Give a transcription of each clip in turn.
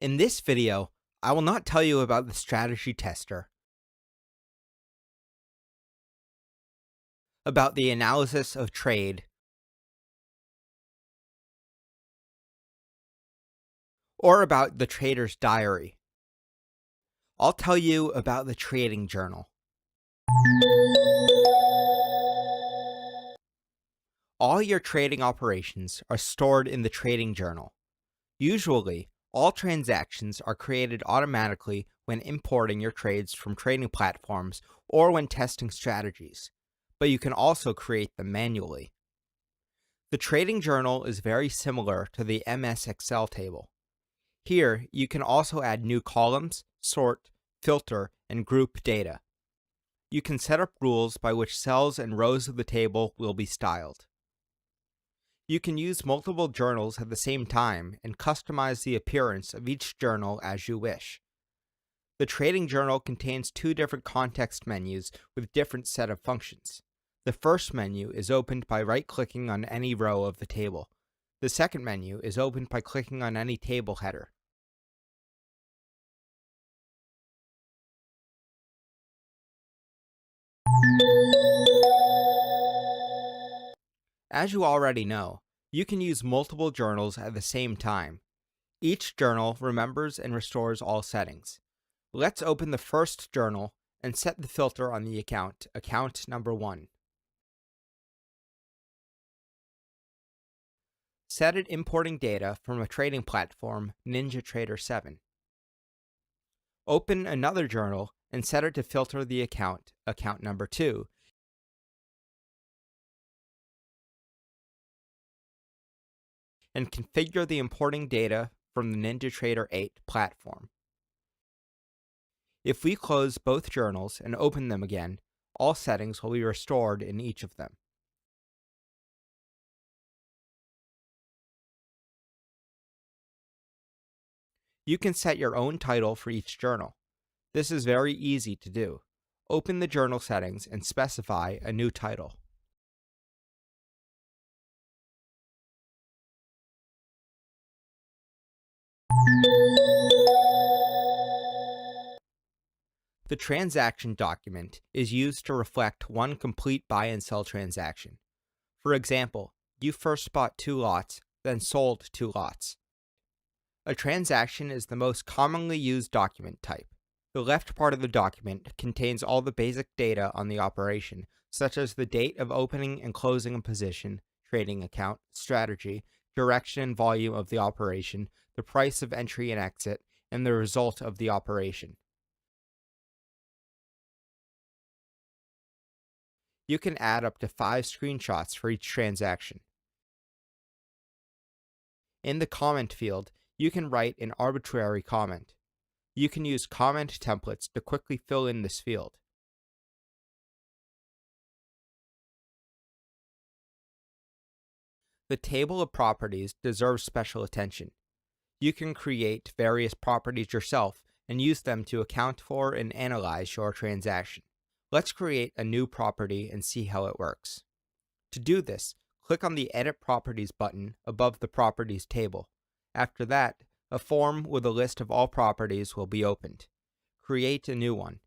In this video, I will not tell you about the strategy tester, about the analysis of trade, or about the trader's diary. I'll tell you about the trading journal. All your trading operations are stored in the trading journal. Usually, all transactions are created automatically when importing your trades from trading platforms or when testing strategies, but you can also create them manually. The trading journal is very similar to the MS Excel table. Here, you can also add new columns, sort, filter, and group data. You can set up rules by which cells and rows of the table will be styled. You can use multiple journals at the same time and customize the appearance of each journal as you wish. The trading journal contains two different context menus with different set of functions. The first menu is opened by right-clicking on any row of the table. The second menu is opened by clicking on any table header. As you already know, you can use multiple journals at the same time. Each journal remembers and restores all settings. Let's open the first journal and set the filter on the account number 1. Set it importing data from a trading platform, NinjaTrader 7. Open another journal and set it to filter the account number 2. And configure the importing data from the NinjaTrader 8 platform. If we close both journals and open them again, all settings will be restored in each of them. You can set your own title for each journal. This is very easy to do. Open the journal settings and specify a new title. The transaction document is used to reflect one complete buy and sell transaction. For example, you first bought 2 lots, then sold 2 lots. A transaction is the most commonly used document type. The left part of the document contains all the basic data on the operation, such as the date of opening and closing a position, trading account, strategy, direction and volume of the operation, the price of entry and exit, and the result of the operation. You can add up to 5 screenshots for each transaction. In the comment field, you can write an arbitrary comment. You can use comment templates to quickly fill in this field. The table of properties deserves special attention. You can create various properties yourself and use them to account for and analyze your transaction. Let's create a new property and see how it works. To do this, click on the Edit Properties button above the Properties table. After that, a form with a list of all properties will be opened. Create a new one.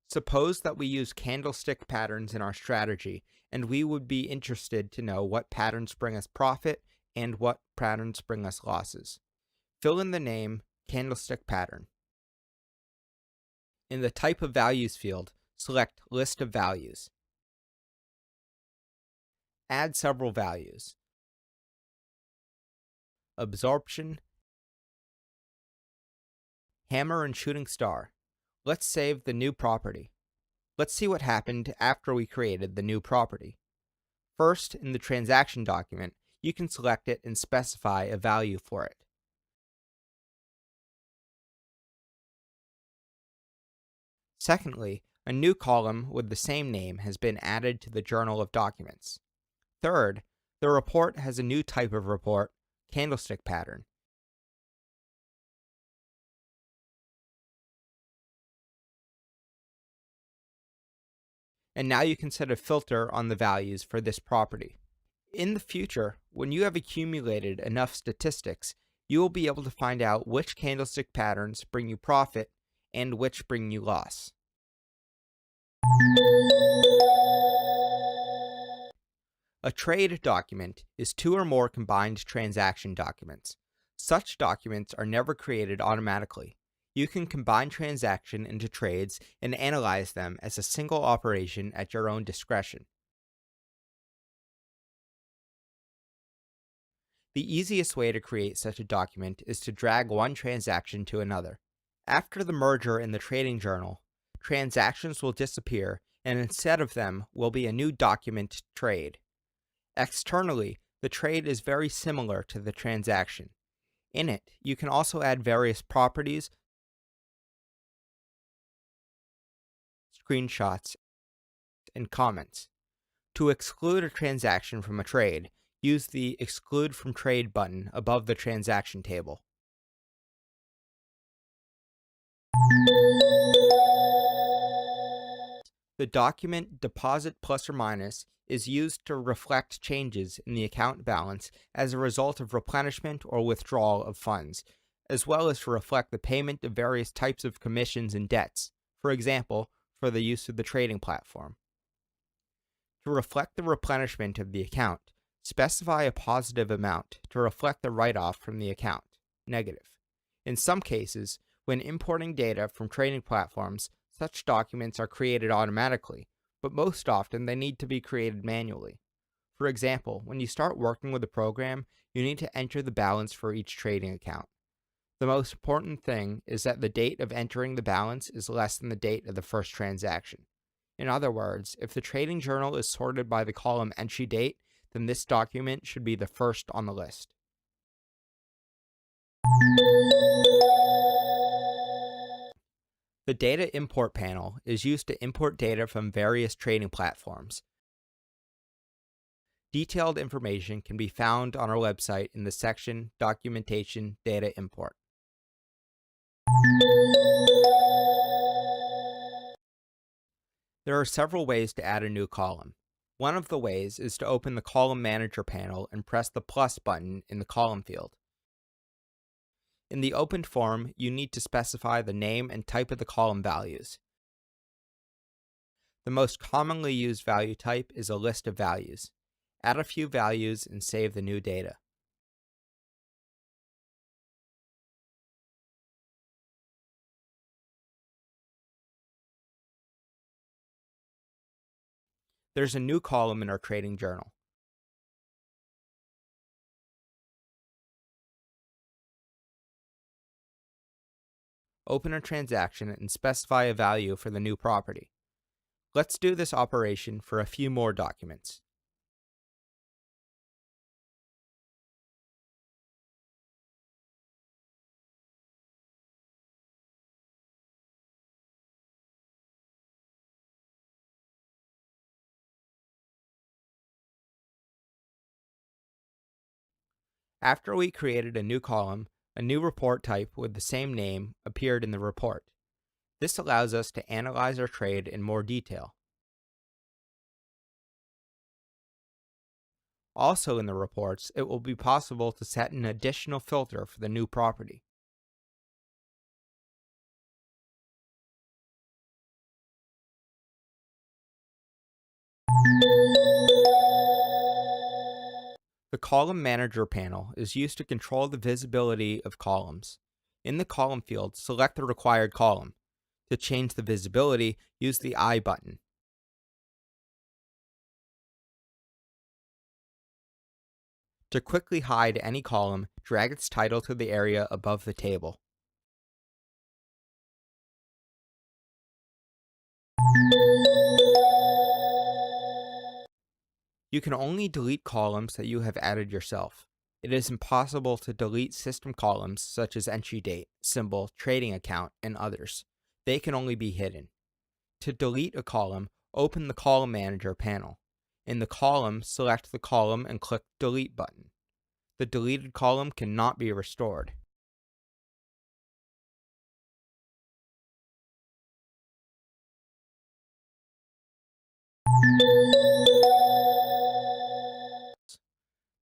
Suppose that we use candlestick patterns in our strategy, and we would be interested to know what patterns bring us profit and what patterns bring us losses. Fill in the name Candlestick Pattern. In the Type of Values field, select List of Values. Add several values. Absorption, hammer and shooting star. Let's save the new property. Let's see what happened after we created the new property. First, in the transaction document, you can select it and specify a value for it. Secondly, a new column with the same name has been added to the Journal of Documents. Third, the report has a new type of report, Candlestick Pattern. And now you can set a filter on the values for this property. In the future, when you have accumulated enough statistics, You will be able to find out which candlestick patterns bring you profit and which bring you loss. A trade document is two or more combined transaction documents. Such documents are never created automatically. You can combine transactions into trades and analyze them as a single operation at your own discretion. The easiest way to create such a document is to drag one transaction to another. After the merger in the trading journal, transactions will disappear, and instead of them will be a new document trade. Externally, the trade is very similar to the transaction. In it, you can also add various properties, screenshots, and comments. To exclude a transaction from a trade, use the Exclude from Trade button above the transaction table. The document deposit plus or minus is used to reflect changes in the account balance as a result of replenishment or withdrawal of funds, as well as to reflect the payment of various types of commissions and debts, for example, for the use of the trading platform. To reflect the replenishment of the account, specify a positive amount to reflect the write-off from the account, negative. In some cases, when importing data from trading platforms, such documents are created automatically, but most often they need to be created manually. For example, when you start working with a program, you need to enter the balance for each trading account. The most important thing is that the date of entering the balance is less than the date of the first transaction. In other words, if the trading journal is sorted by the column entry date, then this document should be the first on the list. The Data Import panel is used to import data from various trading platforms. Detailed information can be found on our website in the section Documentation Data Import. There are several ways to add a new column. One of the ways is to open the Column Manager panel and press the plus button in the column field. In the opened form, you need to specify the name and type of the column values. The most commonly used value type is a list of values. Add a few values and save the new data. There's a new column in our trading journal. Open a transaction and specify a value for the new property. Let's do this operation for a few more documents. After we created a new column, a new report type with the same name appeared in the report. This allows us to analyze our trade in more detail. Also in the reports, it will be possible to set an additional filter for the new property. The Column Manager panel is used to control the visibility of columns. In the column field, select the required column. To change the visibility, use the I button. To quickly hide any column, drag its title to the area above the table. You can only delete columns that you have added yourself. It is impossible to delete system columns such as entry date, symbol, trading account, and others. They can only be hidden. To delete a column, open the Column Manager panel. In the column, select the column and click the Delete button. The deleted column cannot be restored.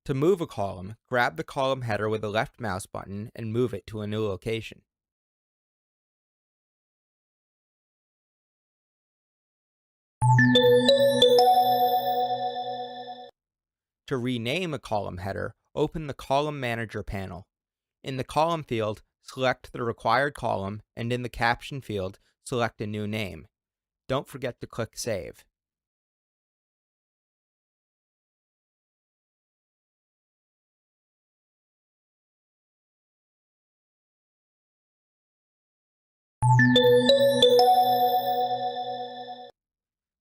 To move a column, grab the column header with the left mouse button and move it to a new location. To rename a column header, open the Column Manager panel. In the Column field, select the required column, and in the Caption field, select a new name. Don't forget to click Save.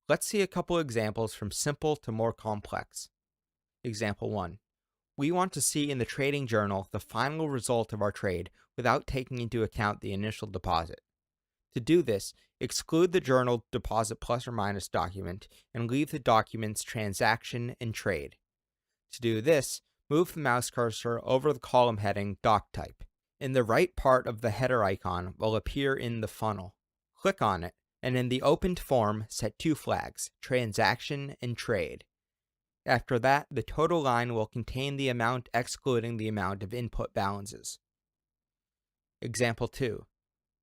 Let's see a couple examples from simple to more complex. Example 1. We want to see in the trading journal the final result of our trade without taking into account the initial deposit. To do this, exclude the journal deposit plus or minus document and leave the documents transaction and trade. To do this, move the mouse cursor over the column heading Doc Type. In the right part of the header icon will appear in the funnel. Click on it, and in the opened form, set two flags, Transaction and Trade. After that, the total line will contain the amount excluding the amount of input balances. Example 2.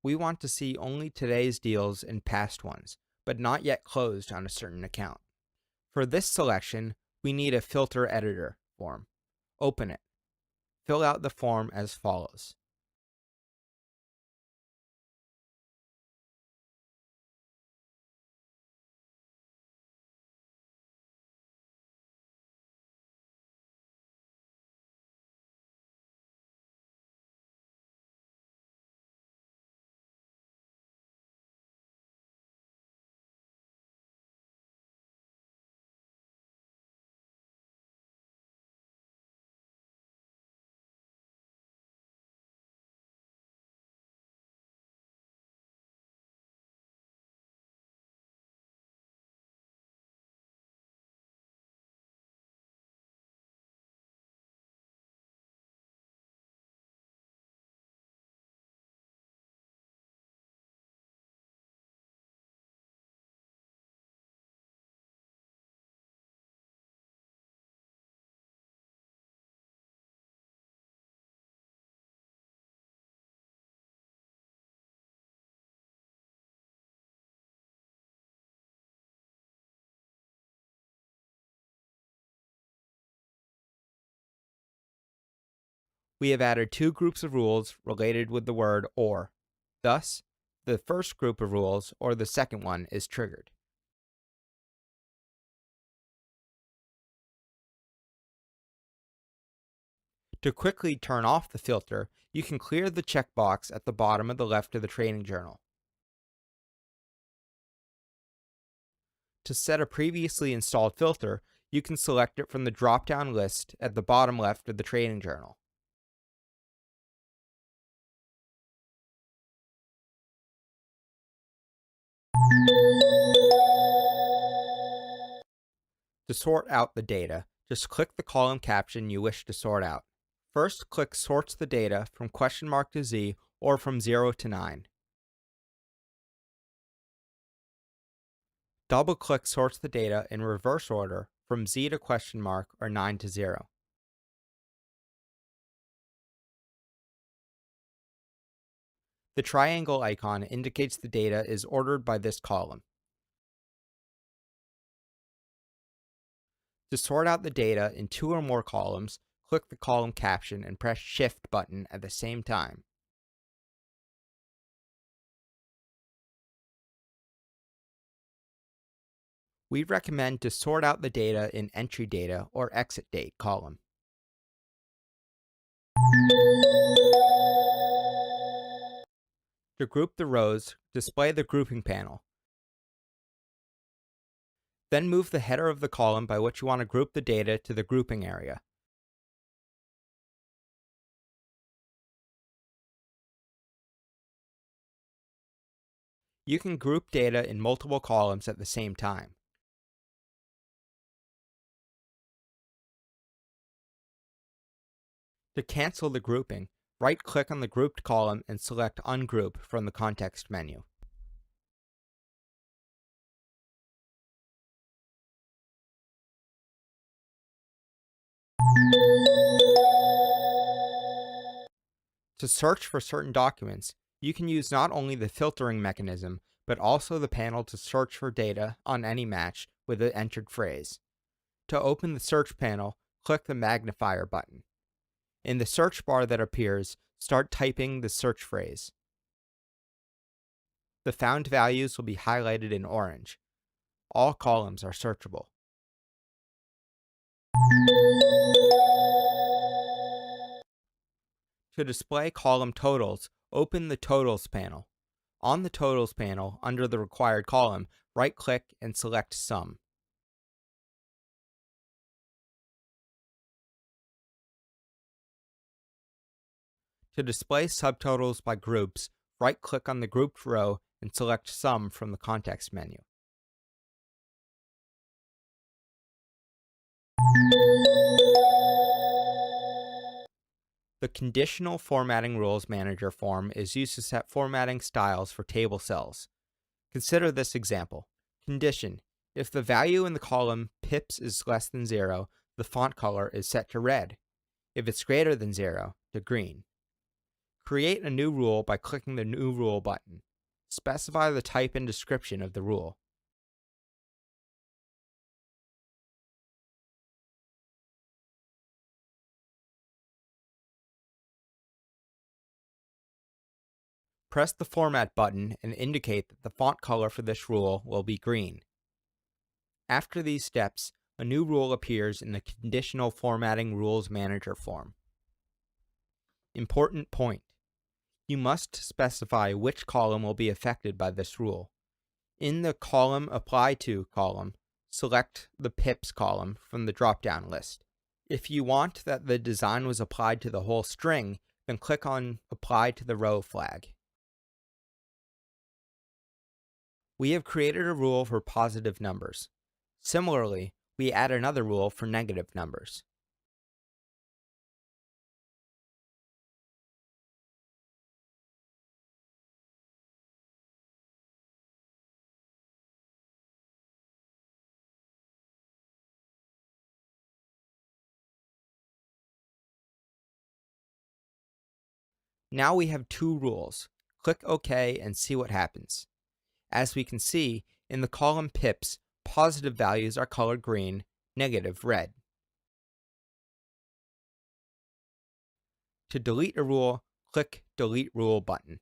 We want to see only today's deals and past ones, but not yet closed on a certain account. For this selection, we need a filter editor form. Open it. Fill out the form as follows. We have added two groups of rules related with the word OR. Thus, the first group of rules, or the second one, is triggered. To quickly turn off the filter, you can clear the checkbox at the bottom of the left of the trading journal. To set a previously installed filter, you can select it from the drop-down list at the bottom left of the trading journal. To sort out the data, just click the column caption you wish to sort out. First, click Sorts the data from question mark to Z or from 0 to 9. Double-click Sorts the data in reverse order from Z to question mark or 9 to 0. The triangle icon indicates the data is ordered by this column. To sort out the data in two or more columns, click the column caption and press Shift button at the same time. We recommend to sort out the data in Entry Data or Exit Date column. To group the rows, display the grouping panel. Then move the header of the column by which you want to group the data to the grouping area. You can group data in multiple columns at the same time. To cancel the grouping, right-click on the grouped column and select Ungroup from the context menu. To search for certain documents, you can use not only the filtering mechanism, but also the panel to search for data on any match with the entered phrase. To open the search panel, click the magnifier button. In the search bar that appears, start typing the search phrase. The found values will be highlighted in orange. All columns are searchable. To display column totals, open the Totals panel. On the Totals panel, under the required column, right-click and select Sum. To display subtotals by groups, right-click on the grouped row and select Sum from the context menu. The Conditional Formatting Rules Manager form is used to set formatting styles for table cells. Consider this example. Condition: if the value in the column pips is less than 0, the font color is set to red. If it's greater than 0, to green. Create a new rule by clicking the New Rule button. Specify the type and description of the rule. Press the Format button and indicate that the font color for this rule will be green. After these steps, a new rule appears in the Conditional Formatting Rules Manager form. Important point: you must specify which column will be affected by this rule. In the Column Apply To column, select the pips column from the drop-down list. If you want that the design was applied to the whole string, then click on Apply to the Row flag. We have created a rule for positive numbers. Similarly, we add another rule for negative numbers. Now we have two rules. Click OK and see what happens. As we can see, in the column pips, positive values are colored green, negative red. To delete a rule, click Delete Rule button.